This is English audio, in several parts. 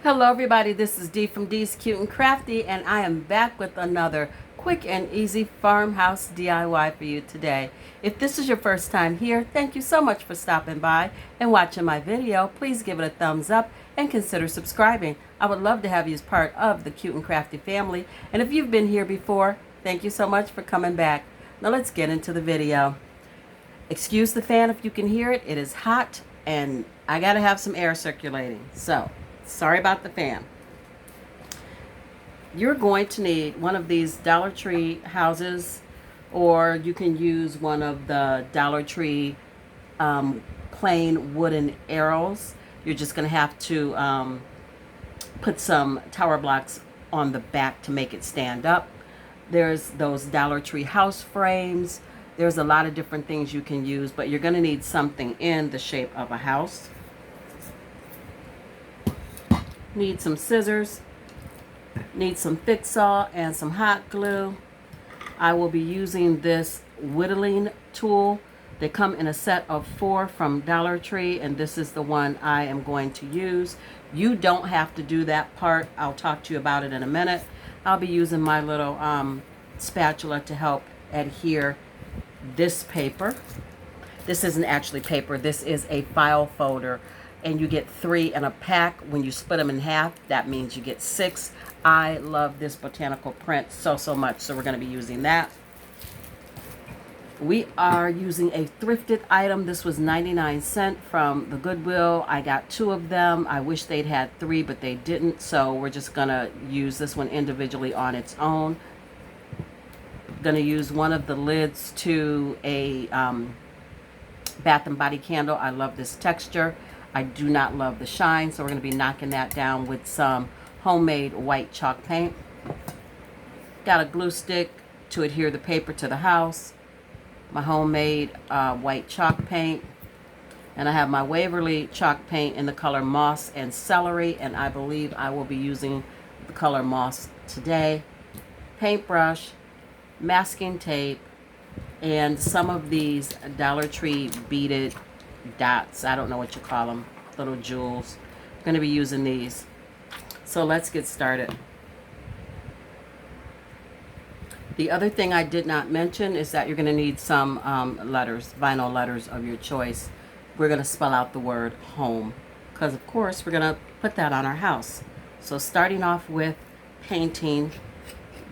Hello everybody, this is Dee from Dee's Cute and Crafty, and I am back with another quick and easy farmhouse DIY for you today. If this is your first time here, thank you so much for stopping by and watching my video. Please give it a thumbs up and consider subscribing. I would love to have you as part of the Cute and Crafty family, and if you've been here before, thank you so much for coming back. Now let's get into the video. Excuse the fan if you can hear it. It is hot and I gotta have some air circulating, so sorry about the fan. You're going to need one of these Dollar Tree houses, or you can use one of the Dollar Tree plain wooden arrows. You're just going to have to put some tower blocks on the back to make it stand up. There's those Dollar Tree house frames. There's a lot of different things you can use, but you're going to need something in the shape of a house. Need some scissors, need some thick saw and some hot glue. I will be using this whittling tool. They come in a set of 4 from Dollar Tree, and this is the one I am going to use. You don't have to do that part. I'll talk to you about it in a minute. I'll be using my little spatula to help adhere this paper. This isn't actually paper. This is a file folder, and you get 3 in a pack. When you split them in half, that means you get 6. I love this botanical print so much, so we're going to be using that. We are using a thrifted item. This was 99 cents from the Goodwill. I got 2 of them. I wish they'd had 3, but they didn't, so we're just going to use this one individually on its own. Going to use one of the lids to a Bath and Body candle. I love this texture. I do not love the shine, so we're going to be knocking that down with some homemade white chalk paint. Got a glue stick to adhere the paper to the house. My homemade white chalk paint. And I have my Waverly chalk paint in the color moss and celery, and I believe I will be using the color moss today. Paintbrush, masking tape, and some of these Dollar Tree beaded dots. I don't know what you call them, little jewels. I'm going to be using these. So let's get started. The other thing I did not mention is that you're going to need some letters, vinyl letters of your choice. We're going to spell out the word home, because of course we're going to put that on our house. So starting off with painting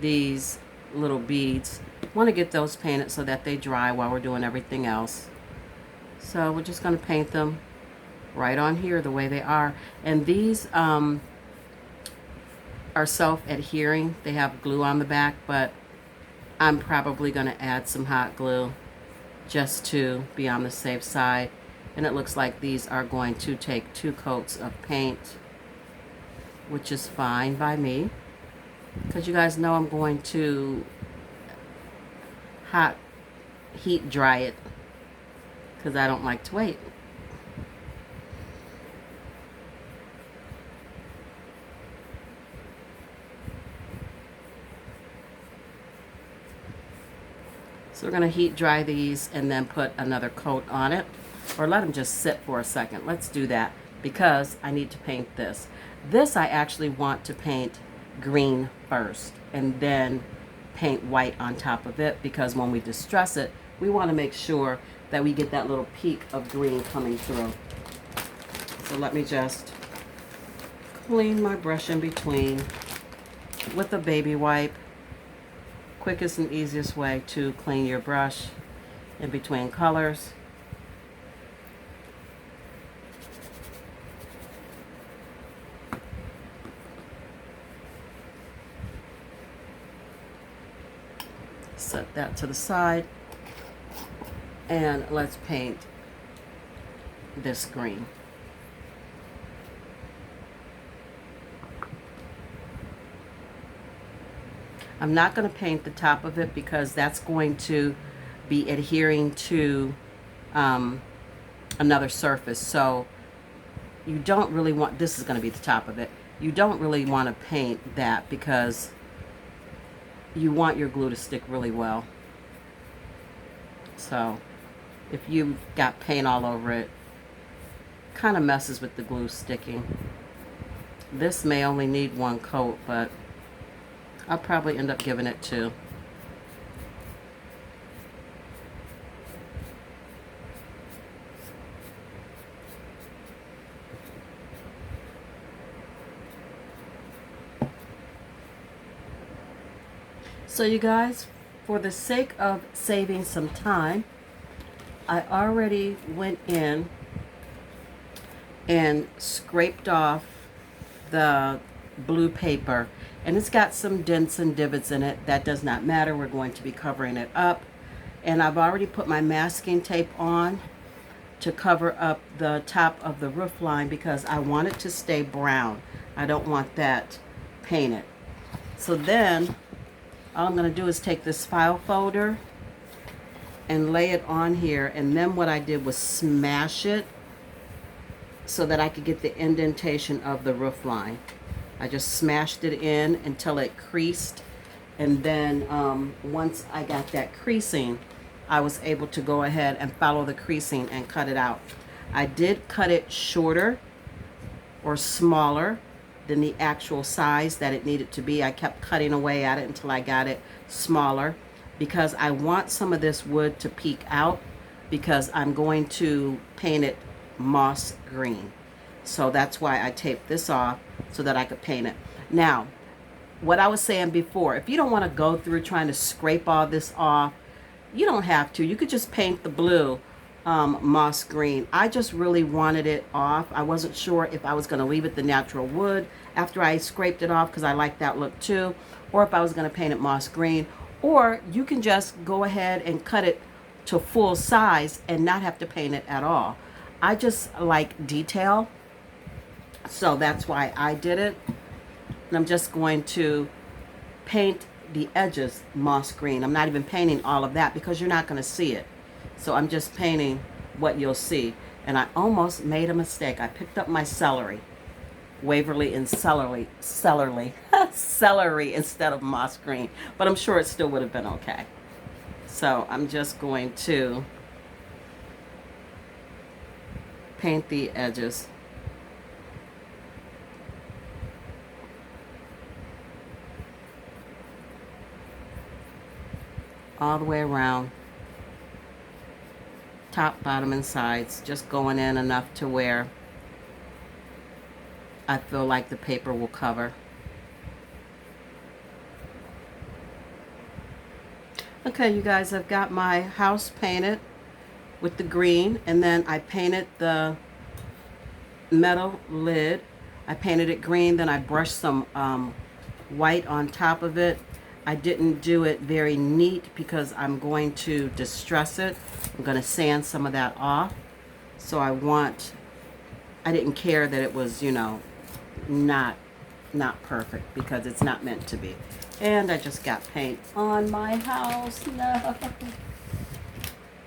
these little beads. Want to get those painted so that they dry while we're doing everything else. So we're just going to paint them right on here the way they are. And these are self-adhering. They have glue on the back, but I'm probably going to add some hot glue just to be on the safe side. And it looks like these are going to take 2 coats of paint, which is fine by me, because you guys know I'm going to hot heat dry it, because I don't like to wait. So we're going to heat dry these and then put another coat on it, or let them just sit for a second. Let's do that, because I need to paint this. This I actually want to paint green first and then paint white on top of it, because when we distress it, we want to make sure that we get that little peak of green coming through. So let me just clean my brush in between with a baby wipe. Quickest and easiest way to clean your brush in between colors. Set that to the side, and let's paint this green. I'm not going to paint the top of it, because that's going to be adhering to another surface. So you don't really want, this is going to be the top of it. You don't really want to paint that, because you want your glue to stick really well. So if you've got paint all over it, kind of messes with the glue sticking. This may only need one coat, but I'll probably end up giving it two. So you guys, for the sake of saving some time, I already went in and scraped off the blue paper, and it's got some dents and divots in it. That does not matter. We're going to be covering it up, and I've already put my masking tape on to cover up the top of the roof line because I want it to stay brown. I don't want that painted. So then all I'm going to do is take this file folder and lay it on here, and then what I did was smash it so that I could get the indentation of the roof line. I just smashed it in until it creased, and then once I got that creasing, I was able to go ahead and follow the creasing and cut it out. I did cut it shorter or smaller than the actual size that it needed to be. I kept cutting away at it until I got it smaller because I want some of this wood to peek out because I'm going to paint it moss green. So that's why I taped this off so that I could paint it. Now, what I was saying before, if you don't want to go through trying to scrape all this off, you don't have to. You could just paint the blue moss green. I just really wanted it off. I wasn't sure if I was going to leave it the natural wood after I scraped it off because I like that look too, or if I was going to paint it moss green. Or you can just go ahead and cut it to full size and not have to paint it at all. I just like detail, so that's why I did it. And I'm just going to paint the edges moss green. I'm not even painting all of that because you're not going to see it. So I'm just painting what you'll see. And I almost made a mistake. I picked up my celery. Waverly and celery instead of moss green. But I'm sure it still would have been okay. So I'm just going to paint the edges. All the way around. Top, bottom, and sides. Just going in enough to where I feel like the paper will cover. Okay, you guys, I've got my house painted with the green, and then I painted the metal lid. I painted it green, then I brushed some white on top of it. I didn't do it very neat because I'm going to distress it. I'm going to sand some of that off. So I didn't care that it was, you know, not perfect because it's not meant to be. And I just got paint on my house. No,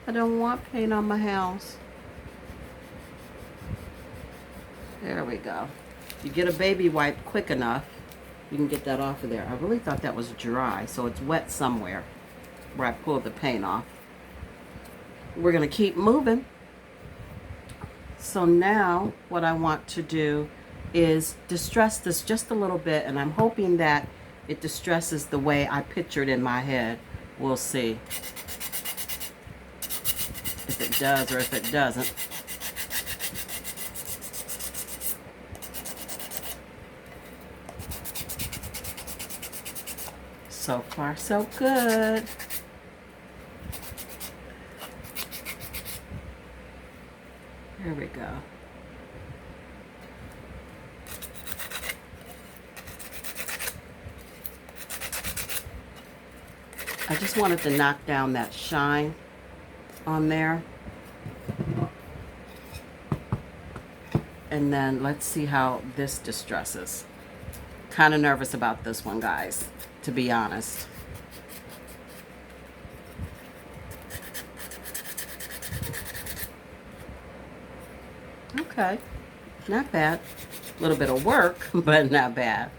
I don't want paint on my house. There we go. You get a baby wipe quick enough, you can get that off of there. I really thought that was dry, so it's wet somewhere where I pulled the paint off. We're going to keep moving. So now what I want to do is distress this just a little bit, and I'm hoping that it distresses the way I pictured in my head. We'll see if it does or if it doesn't. So far, so good. There we go. I just wanted to knock down that shine on there. And then let's see how this distresses. Kind of nervous about this one, guys, to be honest. Okay, not bad. A little bit of work, but not bad.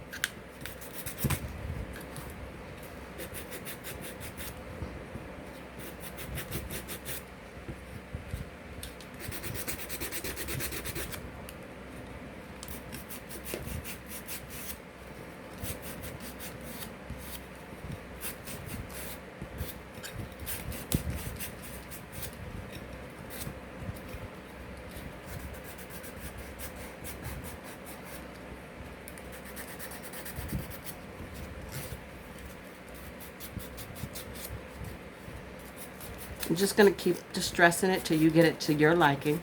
I'm just going to keep distressing it till you get it to your liking,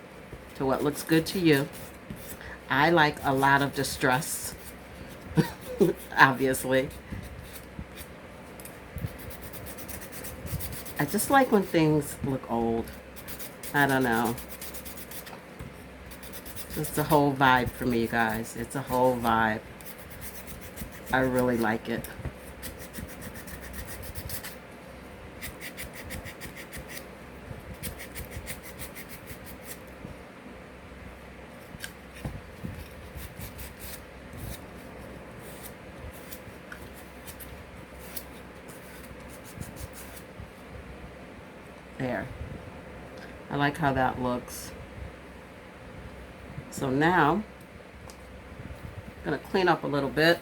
to what looks good to you. I like a lot of distress, obviously. I just like when things look old. I don't know. It's a whole vibe for me, you guys. It's a whole vibe. I really like it. There. I like how that looks. So now, I'm going to clean up a little bit.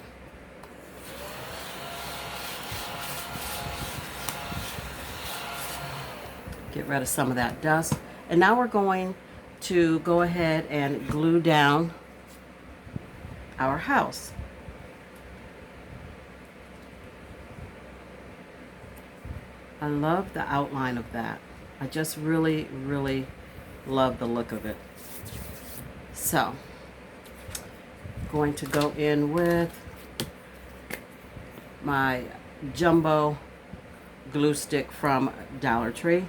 Get rid of some of that dust. And now we're going to go ahead and glue down our house. I love the outline of that. I just really, really love the look of it. So, going to go in with my jumbo glue stick from Dollar Tree.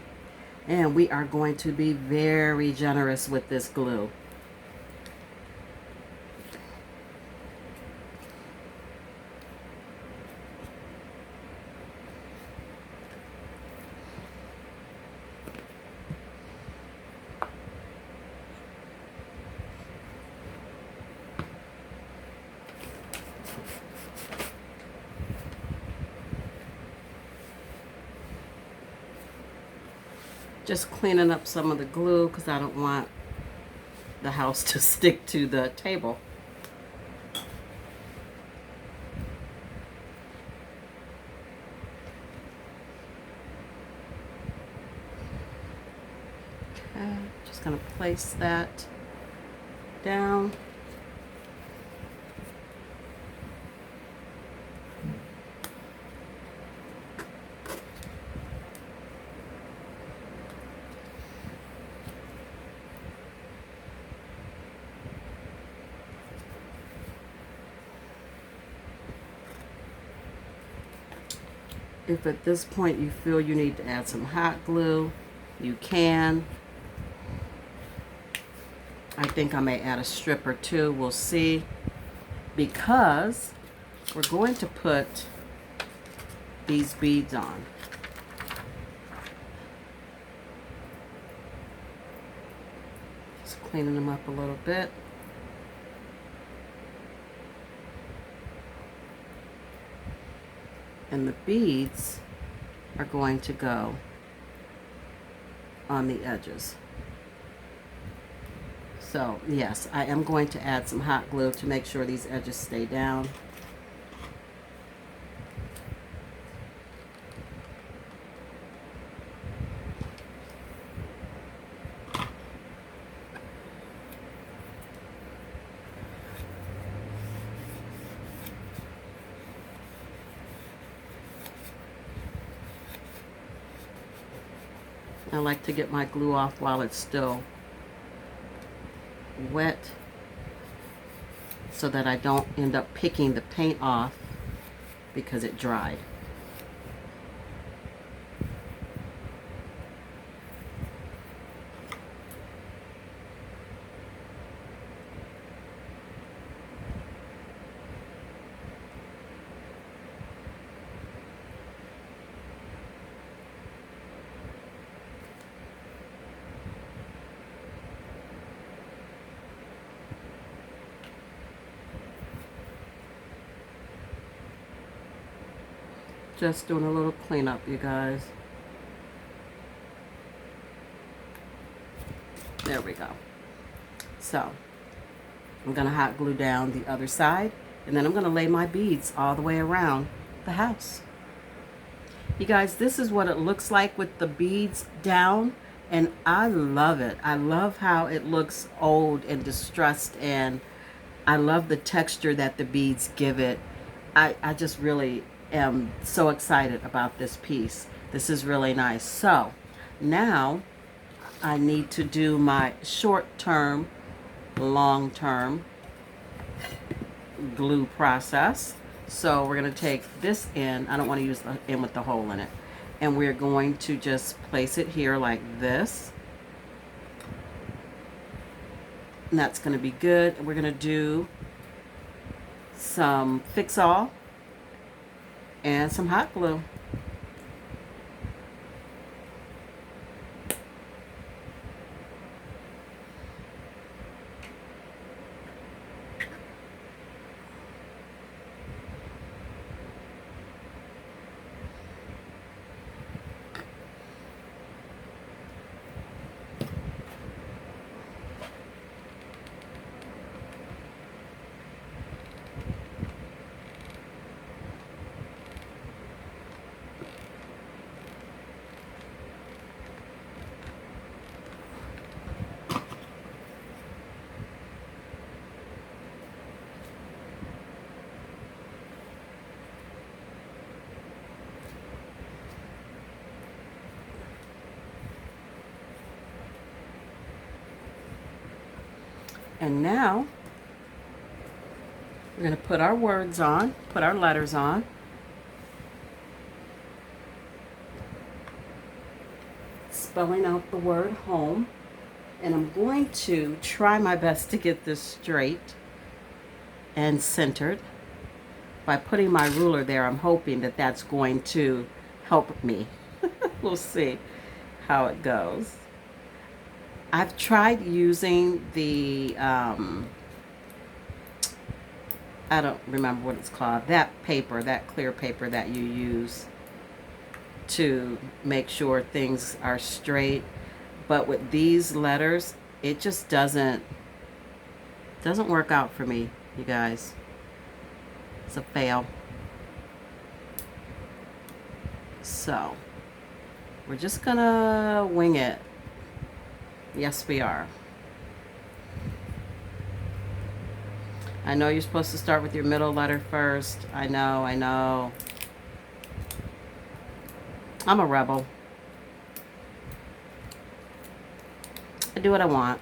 And we are going to be very generous with this glue. Just cleaning up some of the glue because I don't want the house to stick to the table. Okay, just going to place that down. If at this point you feel you need to add some hot glue, you can. I think I may add a strip or two, we'll see, because we're going to put these beads on. Just cleaning them up a little bit. And the beads are going to go on the edges. So yes, I am going to add some hot glue to make sure these edges stay down. I like to get my glue off while it's still wet so that I don't end up picking the paint off because it dried. Just doing a little cleanup, you guys. There we go. So, I'm going to hot glue down the other side, and then I'm going to lay my beads all the way around the house. You guys, this is what it looks like with the beads down, and I love it. I love how it looks old and distressed, and I love the texture that the beads give it. I just really am so excited about this piece. This is really nice. So Now I need to do my short-term, long-term glue process. So we're going to take this in. I don't want to use the in with the hole in it. And we're going to just place it here like this. And that's going to be good. We're going to do some Fix-All and some hot glue. And now we're going to put our words on, put our letters on. Spelling out the word home. And I'm going to try my best to get this straight and centered. By putting my ruler there, I'm hoping that that's going to help me. We'll see how it goes. I've tried using the, I don't remember what it's called, that paper, that clear paper that you use to make sure things are straight. But with these letters, it just doesn't work out for me, you guys. It's a fail. So, we're just gonna wing it. Yes, we are. I know you're supposed to start with your middle letter first. I know, I know. I'm a rebel. I do what I want.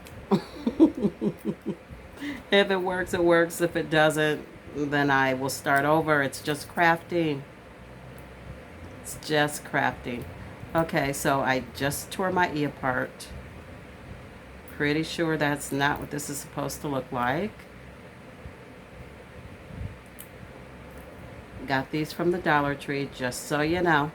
If it works, it works. If it doesn't, then I will start over. It's just crafting. It's just crafting. Okay, so I just tore my E apart. Pretty sure that's not what this is supposed to look like. Got these from the Dollar Tree, just so you know.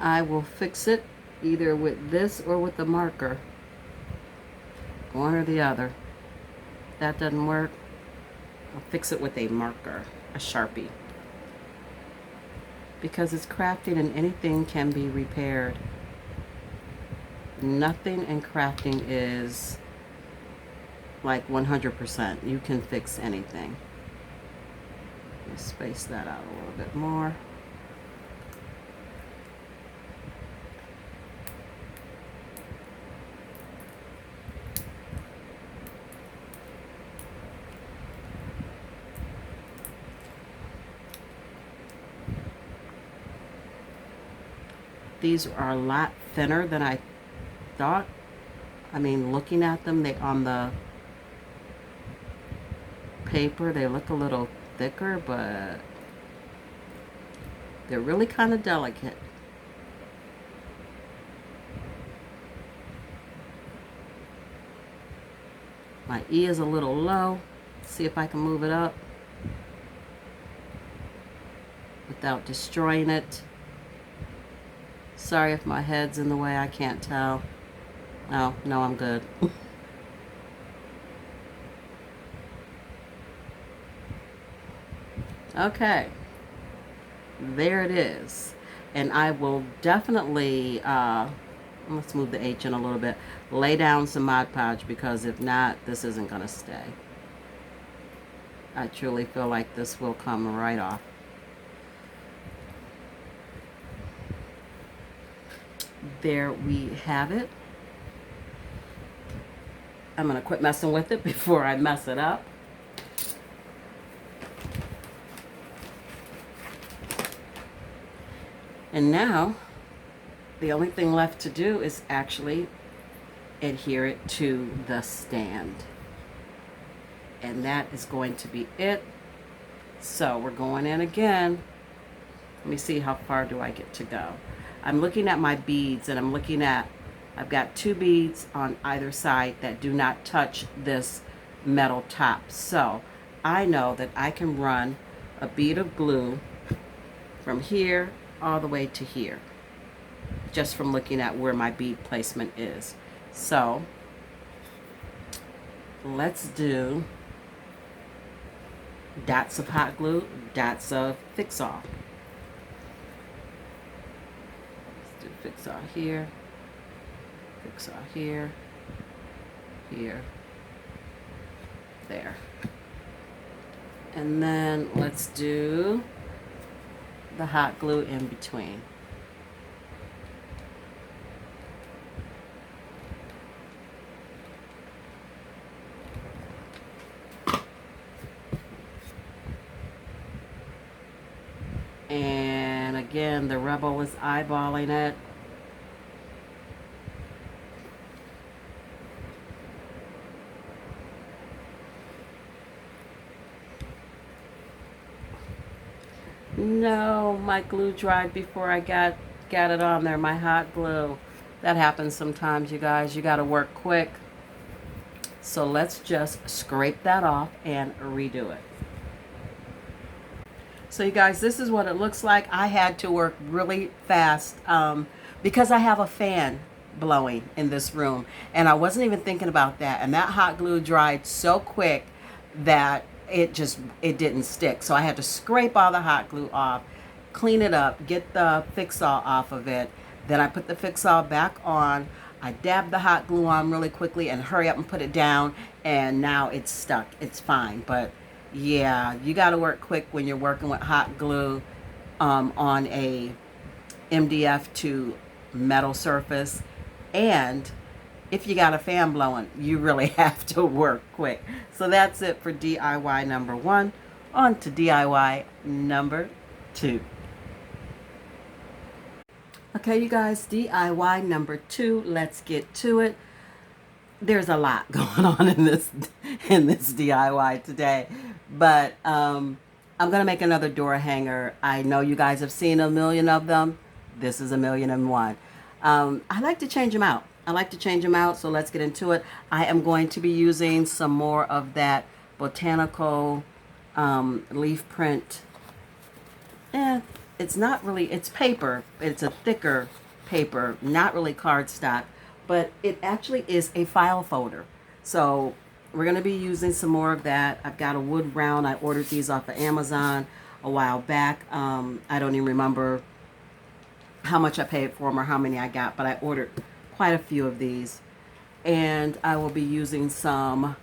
I will fix it either with this or with the marker. One or the other. If that doesn't work, I'll fix it with a marker, a Sharpie. Because it's crafting and anything can be repaired. Nothing in crafting is like 100%. You can fix anything. Let me space that out a little bit more. These are a lot thinner than I thought. I mean, looking at them, they on the paper, they look a little thicker, but they're really kind of delicate. My E is a little low. See if I can move it up without destroying it. Sorry if my head's in the way, I can't tell. Oh, no, I'm good. Okay. There it is. And I will definitely, let's move the H in a little bit, lay down some Mod Podge, because if not, this isn't going to stay. I truly feel like this will come right off. There we have it. I'm going to quit messing with it before I mess it up. And now, the only thing left to do is actually adhere it to the stand. And that is going to be it. So we're going in again. Let me see how far do I get to go. I'm looking at my beads, and I'm looking at, I've got 2 beads on either side that do not touch this metal top. So I know that I can run a bead of glue from here all the way to here, just from looking at where my bead placement is. So let's do dots of hot glue, dots of Fix-All. Let's do Fix-All here, Fix-All here, here, there. And then let's do the hot glue in between. And again, the Rebel is eyeballing it. No, my glue dried before I got it on there, my hot glue. That happens sometimes, you guys. You got to work quick. So let's just scrape that off and redo it. So you guys, this is what it looks like. I had to work really fast because I have a fan blowing in this room, and I wasn't even thinking about that. And that hot glue dried so quick that it didn't stick. So I had to scrape all the hot glue off, clean it up, get the Fix-All off of it. Then I put the Fix-All back on. I dabbed the hot glue on really quickly and hurry up and put it down, and now it's stuck. It's fine. But yeah, you got to work quick when you're working with hot glue on a MDF to metal surface. And if you got a fan blowing, you really have to work quick. So that's it for DIY number 1. On to DIY number 2. Okay, you guys, DIY number 2. Let's get to it. There's a lot going on in this DIY today, but I'm gonna make another door hanger. I know you guys have seen a million of them. This is 1,000,001. I like to change them out. So let's get into it. I am going to be using some more of that botanical leaf print. It's not really, it's paper. It's a thicker paper, not really cardstock, but it actually is a file folder. So we're going to be using some more of that. I've got a wood round. I ordered these off of Amazon a while back. I don't even remember how much I paid for them or how many I got, but I ordered quite a few of these. And I will be using some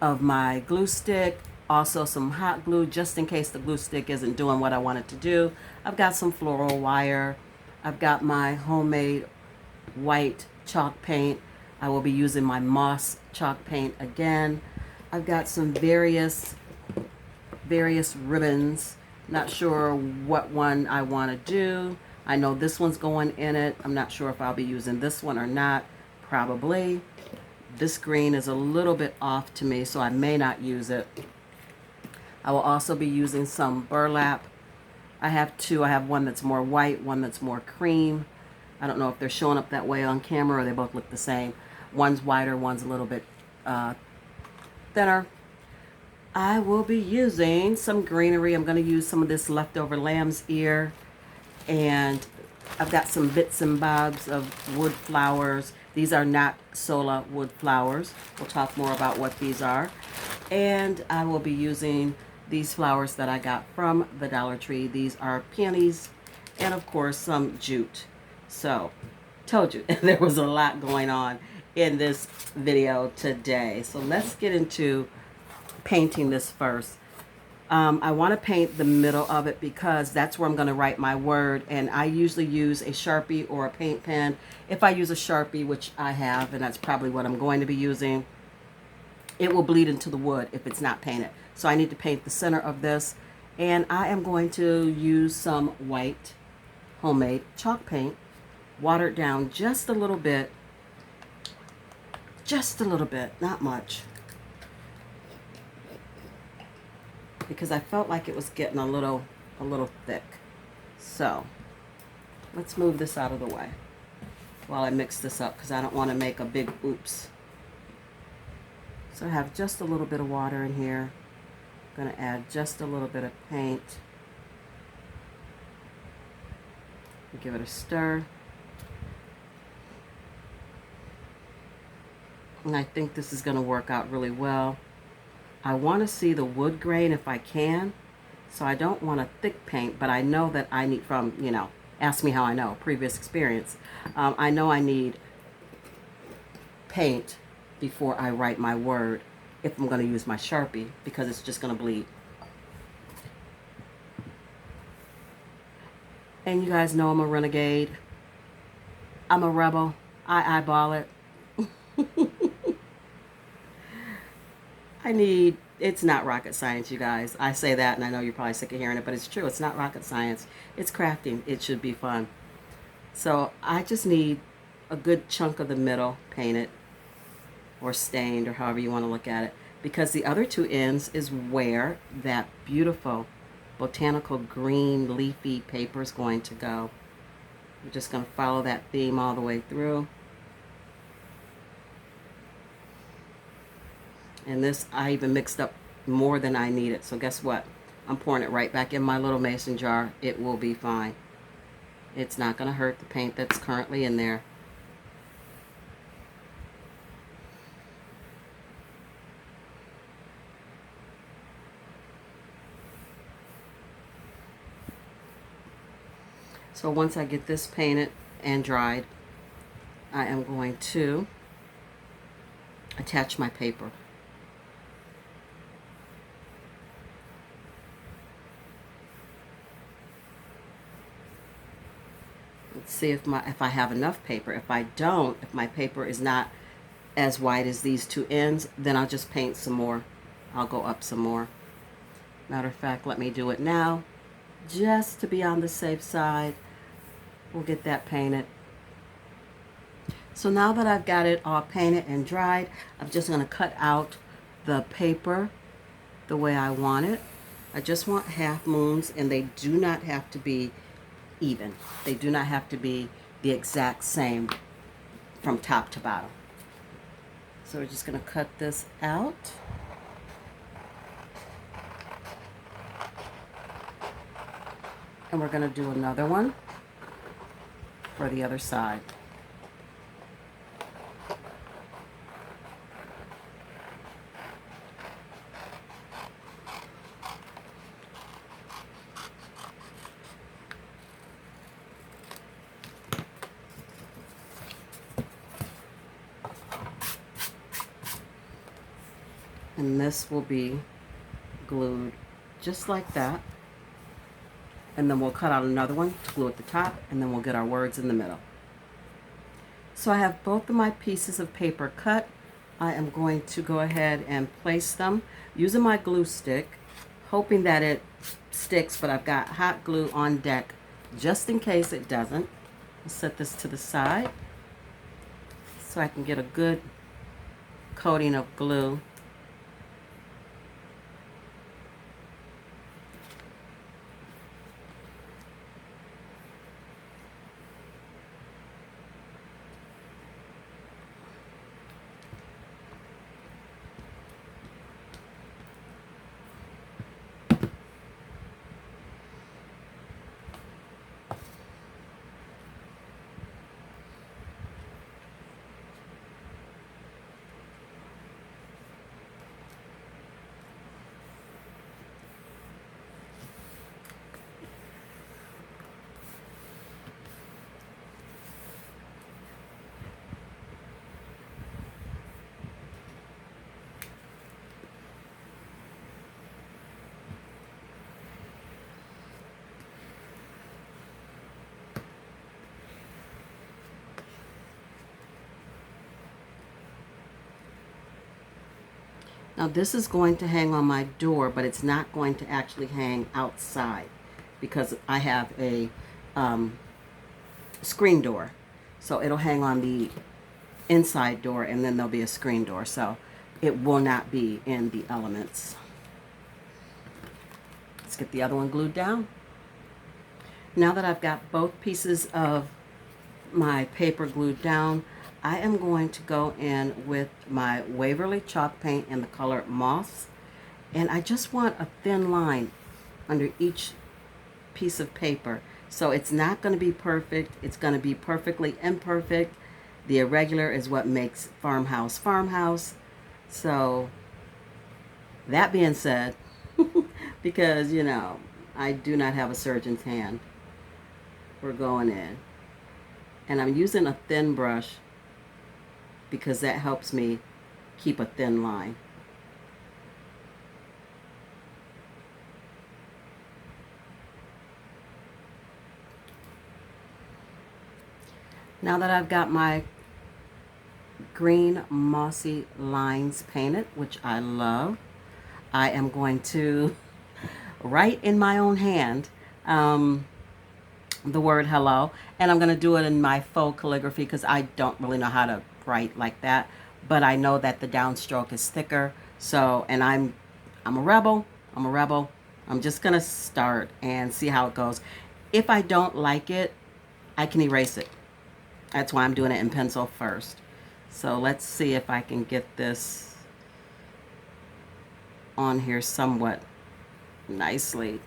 of my glue stick, also some hot glue, just in case the glue stick isn't doing what I want it to do. I've got some floral wire. I've got my homemade white chalk paint. I will be using my moss chalk paint again. I've got some various ribbons. Not sure what one I want to do. I know this one's going in it. I'm not sure if I'll be using this one or not. Probably. This green is a little bit off to me, so I may not use it. I will also be using some burlap. I have 2. I have one that's more white, one that's more cream. I don't know if they're showing up that way on camera or they both look the same. One's whiter, one's a little bit thinner. I will be using some greenery. I'm going to use some of this leftover lamb's ear. And I've got some bits and bobs of wood flowers. These are not Sola wood flowers. We'll talk more about what these are. And I will be using these flowers that I got from the Dollar Tree. These are peonies and, of course, some jute. So, told you, there was a lot going on in this video today. So let's get into painting this first. I want to paint the middle of it because that's where I'm going to write my word, and I usually use a Sharpie or a paint pen. If I use a Sharpie, which I have, and that's probably what I'm going to be using, it will bleed into the wood if it's not painted. So I need to paint the center of this, and I am going to use some white homemade chalk paint, water it down just a little bit, not much, because I felt like it was getting a little thick. So let's move this out of the way while I mix this up, because I don't want to make a big oops. So I have just a little bit of water in here. I'm going to add just a little bit of paint. Give it a stir. And I think this is going to work out really well. I want to see the wood grain if I can. So I don't want a thick paint, but I know that I need, from, you know, ask me how I know, previous experience. I know I need paint before I write my word if I'm going to use my Sharpie, because it's just going to bleed. And you guys know I'm a renegade. I'm a rebel. I eyeball it. It's not rocket science, you guys. I say that and I know you're probably sick of hearing it, but it's true. It's not rocket science. It's crafting. It should be fun. So I just need a good chunk of the middle painted or stained, or however you want to look at it, because the other two ends is where that beautiful botanical green leafy paper is going to go. I'm just going to follow that theme all the way through. And this, I even mixed up more than I needed. So guess what? I'm pouring it right back in my little mason jar. It will be fine. It's not going to hurt the paint that's currently in there. So once I get this painted and dried, I am going to attach my paper. Let's see if I have enough paper. If I don't, if my paper is not as wide as these two ends, then I'll just paint some more. I'll go up some more. Matter of fact, let me do it now, just to be on the safe side. We'll get that painted. So now that I've got it all painted and dried, I'm just going to cut out the paper the way I want it. I just want half moons, and they do not have to be even. They do not have to be the exact same from top to bottom. So we're just going to cut this out. And we're going to do another one for the other side. And this will be glued just like that. And then we'll cut out another one to glue at the top, and then we'll get our words in the middle. So I have both of my pieces of paper cut. I am going to go ahead and place them using my glue stick, hoping that it sticks, but I've got hot glue on deck just in case it doesn't. I'll set this to the side so I can get a good coating of glue. Now this is going to hang on my door, but it's not going to actually hang outside because I have a screen door. So it'll hang on the inside door, and then there'll be a screen door. So it will not be in the elements. Let's get the other one glued down. Now that I've got both pieces of my paper glued down, I am going to go in with my Waverly chalk paint in the color Moss, and I just want a thin line under each piece of paper. So it's not going to be perfect, it's going to be perfectly imperfect. The irregular is what makes Farmhouse Farmhouse. So that being said, because you know I do not have a surgeon's hand, we're going in, and I'm using a thin brush because that helps me keep a thin line. Now that I've got my green mossy lines painted, which I love, I am going to write in my own hand the word hello, and I'm going to do it in my faux calligraphy because I don't really know how to write like that, but I know that the downstroke is thicker. So, and I'm a rebel. I'm just going to start and see how it goes. If I don't like it, I can erase it. That's why I'm doing it in pencil first. So let's see if I can get this on here somewhat nicely.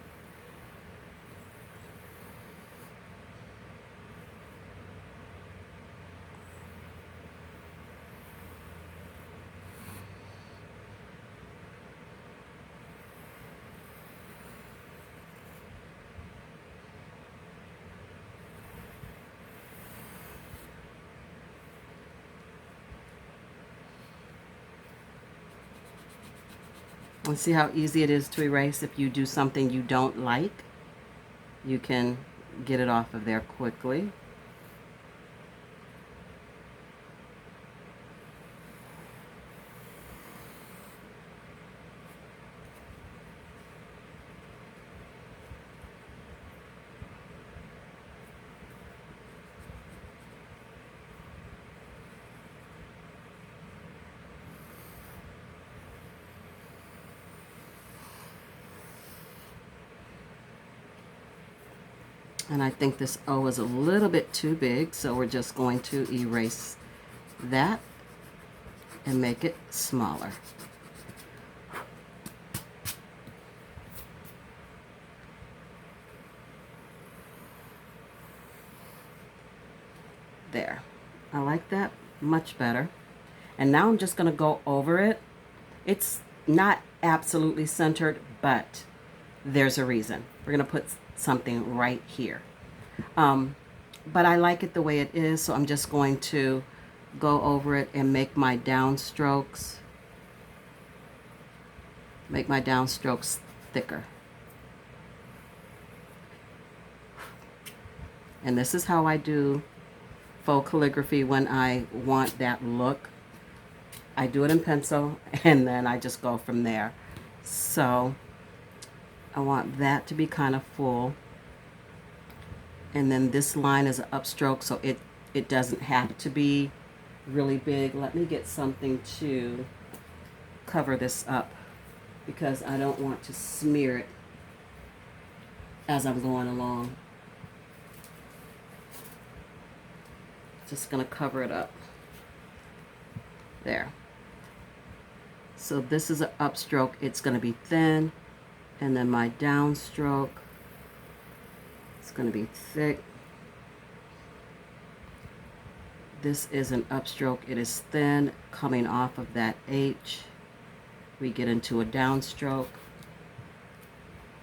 And see how easy it is to erase. If you do something you don't like, you can get it off of there quickly. And I think this O is a little bit too big, so we're just going to erase that and make it smaller. There. I like that much better. And now I'm just going to go over it. It's not absolutely centered, but there's a reason. We're going to put something right here. But I like it the way it is, so I'm just going to go over it and make my downstrokes thicker. And this is how I do faux calligraphy when I want that look. I do it in pencil and then I just go from there. So I want that to be kind of full. And then this line is an upstroke, so it doesn't have to be really big. Let me get something to cover this up because I don't want to smear it as I'm going along. Just going to cover it up. There. So this is an upstroke. It's going to be thin. And then my downstroke, it's going to be thick. This is an upstroke. It is thin coming off of that H. We get into a downstroke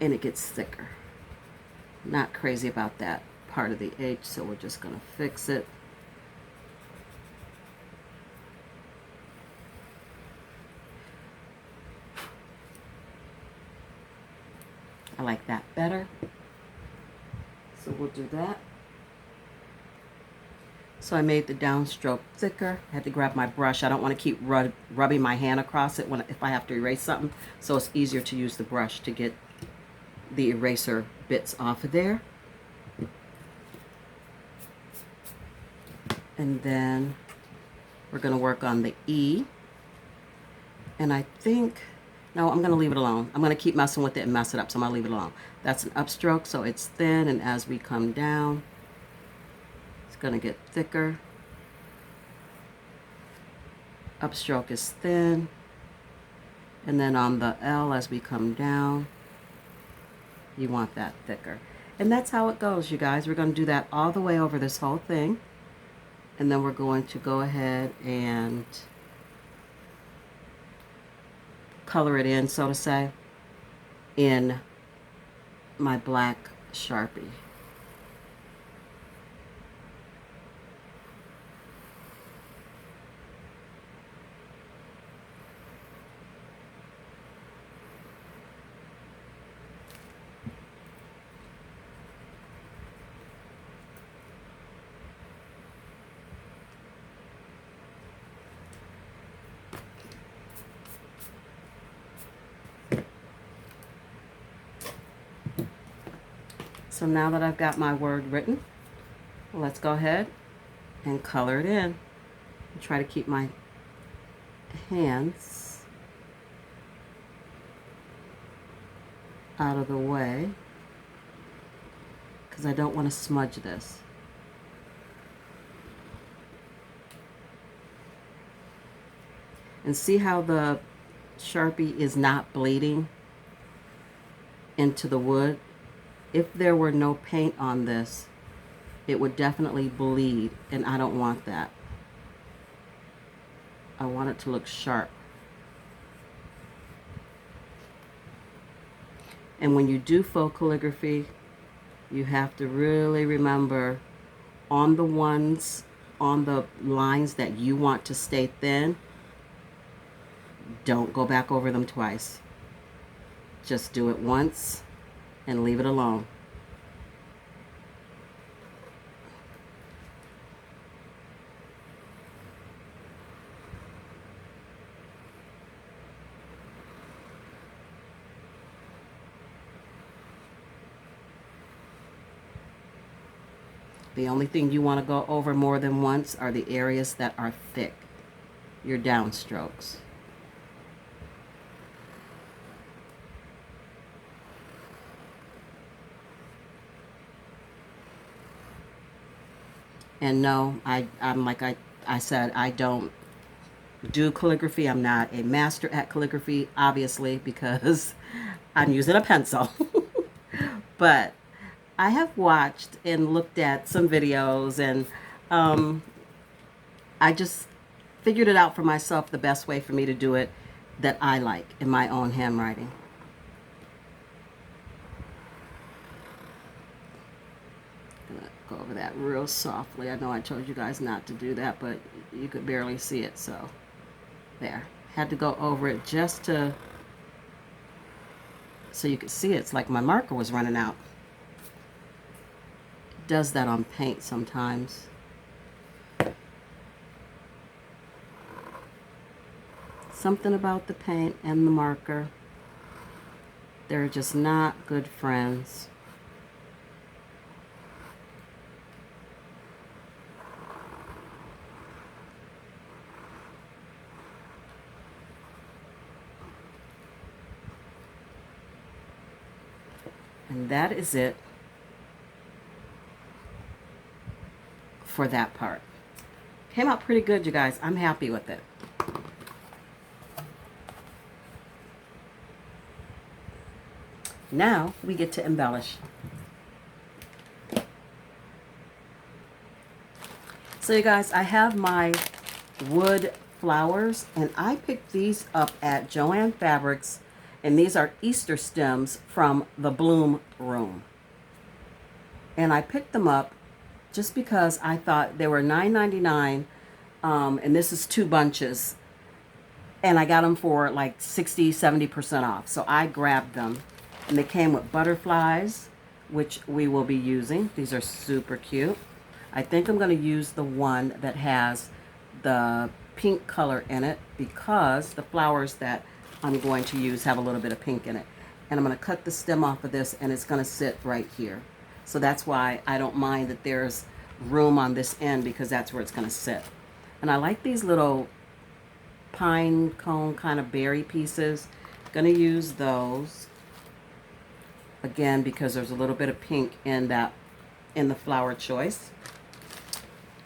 and it gets thicker. Not crazy about that part of the H, so we're just going to fix it. I like that better. So we'll do that. So I made the downstroke thicker. I had to grab my brush. I don't want to keep rubbing my hand across it if I have to erase something. So it's easier to use the brush to get the eraser bits off of there. And then we're going to work on the E. And I think, no, I'm going to leave it alone. I'm going to keep messing with it and mess it up, so I'm going to leave it alone. That's an upstroke, so it's thin, and as we come down, it's going to get thicker. Upstroke is thin. And then on the L, as we come down, you want that thicker. And that's how it goes, you guys. We're going to do that all the way over this whole thing. And then we're going to go ahead and color it in, so to say, in my black Sharpie. So now that I've got my word written, let's go ahead and color it in. Try to keep my hands out of the way because I don't want to smudge this. And see how the Sharpie is not bleeding into the wood? If there were no paint on this, it would definitely bleed, and I don't want that. I want it to look sharp. And when you do faux calligraphy, you have to really remember on the lines that you want to stay thin, don't go back over them twice. Just do it once and leave it alone. The only thing you want to go over more than once are the areas that are thick, your downstrokes. And no, I'm like I said, I don't do calligraphy. I'm not a master at calligraphy, obviously, because I'm using a pencil. But I have watched and looked at some videos, and I just figured it out for myself the best way for me to do it that I like in my own handwriting. Go over that real softly. I know I told you guys not to do that, but you could barely see it, so there. Had to go over it just to so you could see it. It's like my marker was running out. It does that on paint sometimes. Something about the paint and the marker. They're just not good friends. And that is it for that part. Came out pretty good, you guys. I'm happy with it. Now we get to embellish. So you guys, I have my wood flowers, and I picked these up at Joann Fabrics, and these are Easter stems from the Bloom Room. And I picked them up just because I thought they were $9.99, and this is 2 bunches, and I got them for like 60-70% off. So I grabbed them, and they came with butterflies, which we will be using. These are super cute. I think I'm going to use the one that has the pink color in it because the flowers that I'm going to use have a little bit of pink in it. And I'm going to cut the stem off of this, and it's going to sit right here. So that's why I don't mind that there's room on this end, because that's where it's going to sit. And I like these little pine cone kind of berry pieces. Going to use those again because there's a little bit of pink in the flower choice.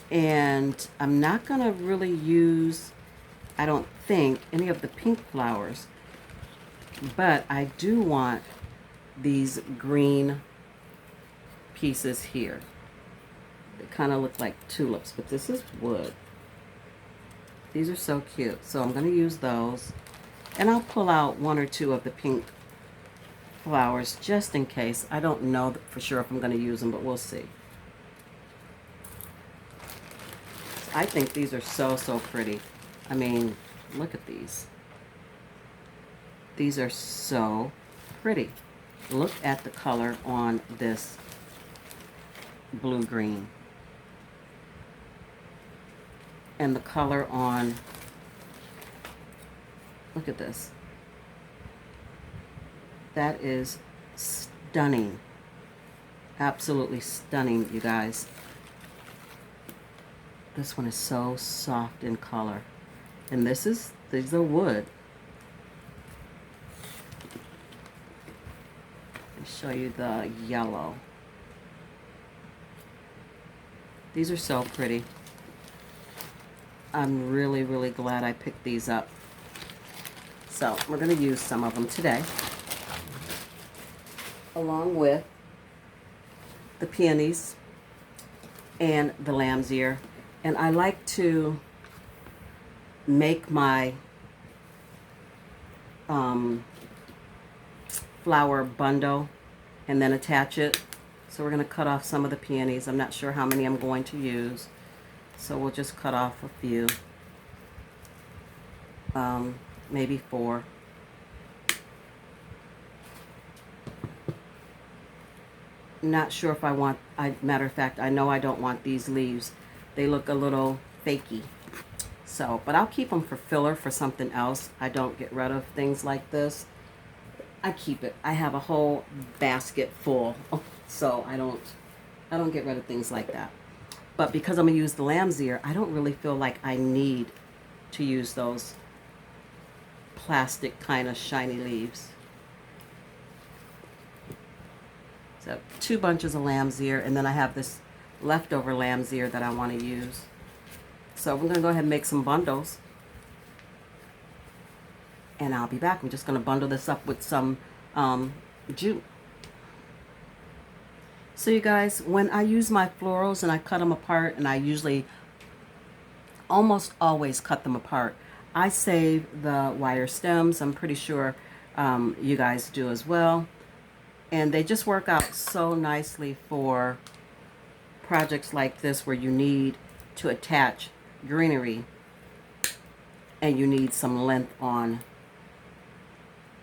And I'm not going to really use, I don't think, any of the pink flowers, but I do want these green pieces here. They kind of look like tulips, but this is wood. These are so cute. So I'm going to use those. And I'll pull out one or two of the pink flowers just in case. I don't know for sure if I'm going to use them, but we'll see. I think these are so, so pretty. I mean, look at these. These are so pretty. Look at the color on this blue-green. And the color on, look at this. That is stunning. Absolutely stunning, you guys. This one is so soft in color. And these are wood. Let me show you the yellow. These are so pretty. I'm really, really glad I picked these up. So we're going to use some of them today, along with the peonies and the lamb's ear. And I like to make my flower bundle and then attach it. So we're going to cut off some of the peonies. I'm not sure how many I'm going to use, so we'll just cut off a few, maybe 4. Not sure if I want, matter of fact, I know I don't want these leaves. They look a little fakey. So, but I'll keep them for filler for something else. I don't get rid of things like this. I keep it. I have a whole basket full, so I don't get rid of things like that. But because I'm gonna use the lamb's ear, I don't really feel like I need to use those plastic kind of shiny leaves. So 2 bunches of lamb's ear, and then I have this leftover lamb's ear that I want to use. So we're going to go ahead and make some bundles. And I'll be back. I'm just going to bundle this up with some jute. So you guys, when I use my florals and I cut them apart, and I usually almost always cut them apart, I save the wire stems. I'm pretty sure you guys do as well. And they just work out so nicely for projects like this where you need to attach greenery and you need some length on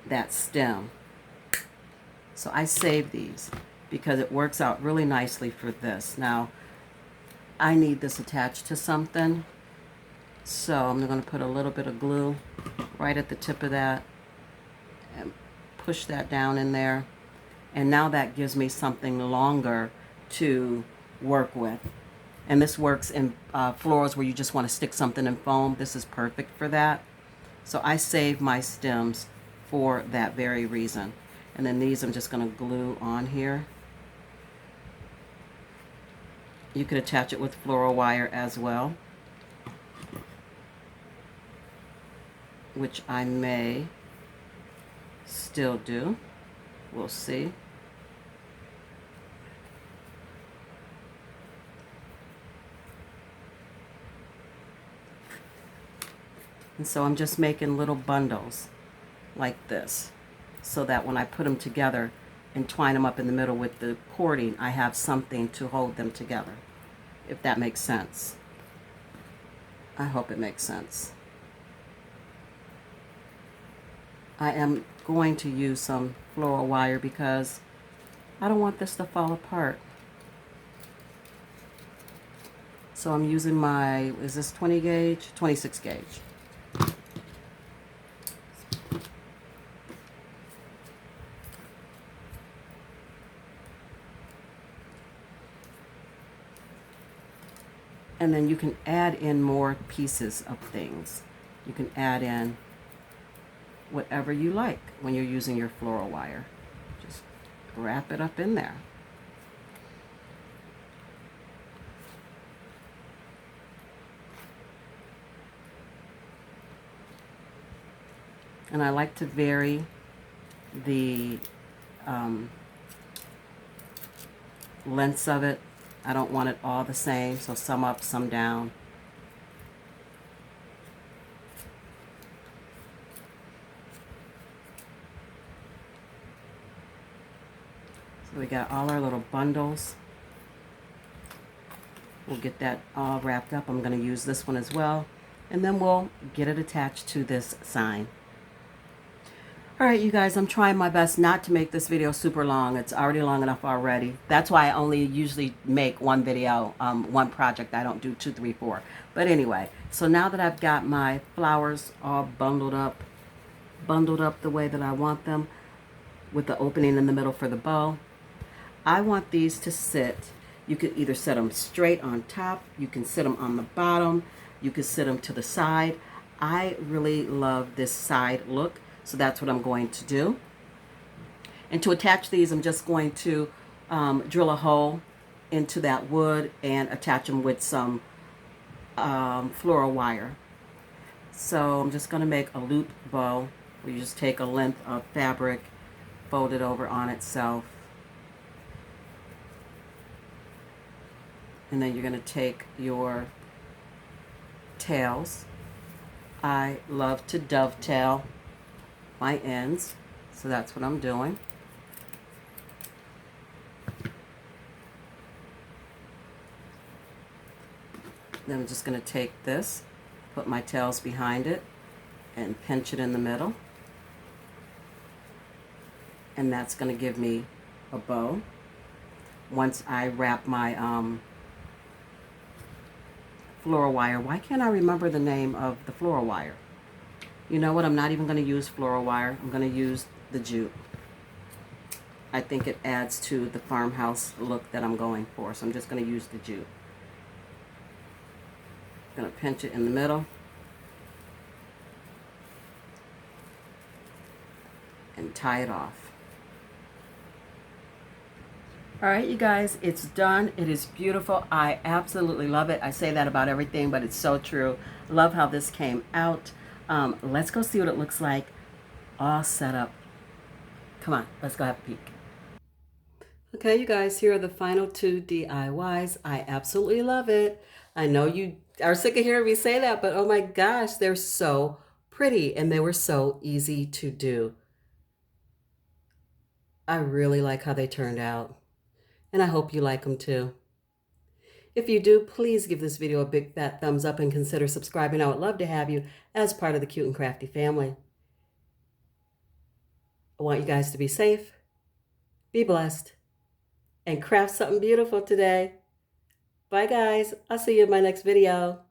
that stem. So I save these because it works out really nicely for this. Now, I need this attached to something, so I'm going to put a little bit of glue right at the tip of that and push that down in there. And now that gives me something longer to work with. And this works in florals where you just want to stick something in foam. This is perfect for that. So I save my stems for that very reason. And then these I'm just going to glue on here. You could attach it with floral wire as well, which I may still do. We'll see. And so I'm just making little bundles like this, so that when I put them together and twine them up in the middle with the cording, I have something to hold them together, if that makes sense. I hope it makes sense. I am going to use some floral wire because I don't want this to fall apart. So I'm using my, is this 20 gauge? 26 gauge. And then you can add in more pieces of things. You can add in whatever you like when you're using your floral wire. Just wrap it up in there. And I like to vary the lengths of it. I don't want it all the same, so some up, some down. So we got all our little bundles. We'll get that all wrapped up. I'm going to use this one as well. And then we'll get it attached to this sign. All right, you guys, I'm trying my best not to make this video super long. It's already long enough already. That's why I only usually make one video, one project. I don't do 2, 3, 4. But anyway, so now that I've got my flowers all bundled up the way that I want them, with the opening in the middle for the bow, I want these to sit. You could either set them straight on top, you can sit them on the bottom, you could sit them to the side. I really love this side look, so that's what I'm going to do. And to attach these, I'm just going to drill a hole into that wood and attach them with some floral wire. So I'm just going to make a loop bow where you just take a length of fabric, fold it over on itself, and then you're going to take your tails. I love to dovetail my ends, so that's what I'm doing. Then I'm just going to take this, put my tails behind it, and pinch it in the middle. And that's going to give me a bow. Once I wrap my floral wire. Why can't I remember the name of the floral wire? You know what? I'm not even going to use floral wire. I'm going to use the jute. I think it adds to the farmhouse look that I'm going for. So I'm just going to use the jute. I'm going to pinch it in the middle. And tie it off. All right, you guys, it's done. It is beautiful. I absolutely love it. I say that about everything, but it's so true. Love how this came out. Let's go see what it looks like all set up. Come on, let's go have a peek. Okay, you guys, here are the final 2 DIYs. I absolutely love it. I know you are sick of hearing me say that, but oh my gosh, they're so pretty and they were so easy to do. I really like how they turned out. And I hope you like them too. If you do, please give this video a big fat thumbs up and consider subscribing. I would love to have you as part of the Cute and Crafty family. I want you guys to be safe, be blessed, and craft something beautiful today. Bye guys. I'll see you in my next video.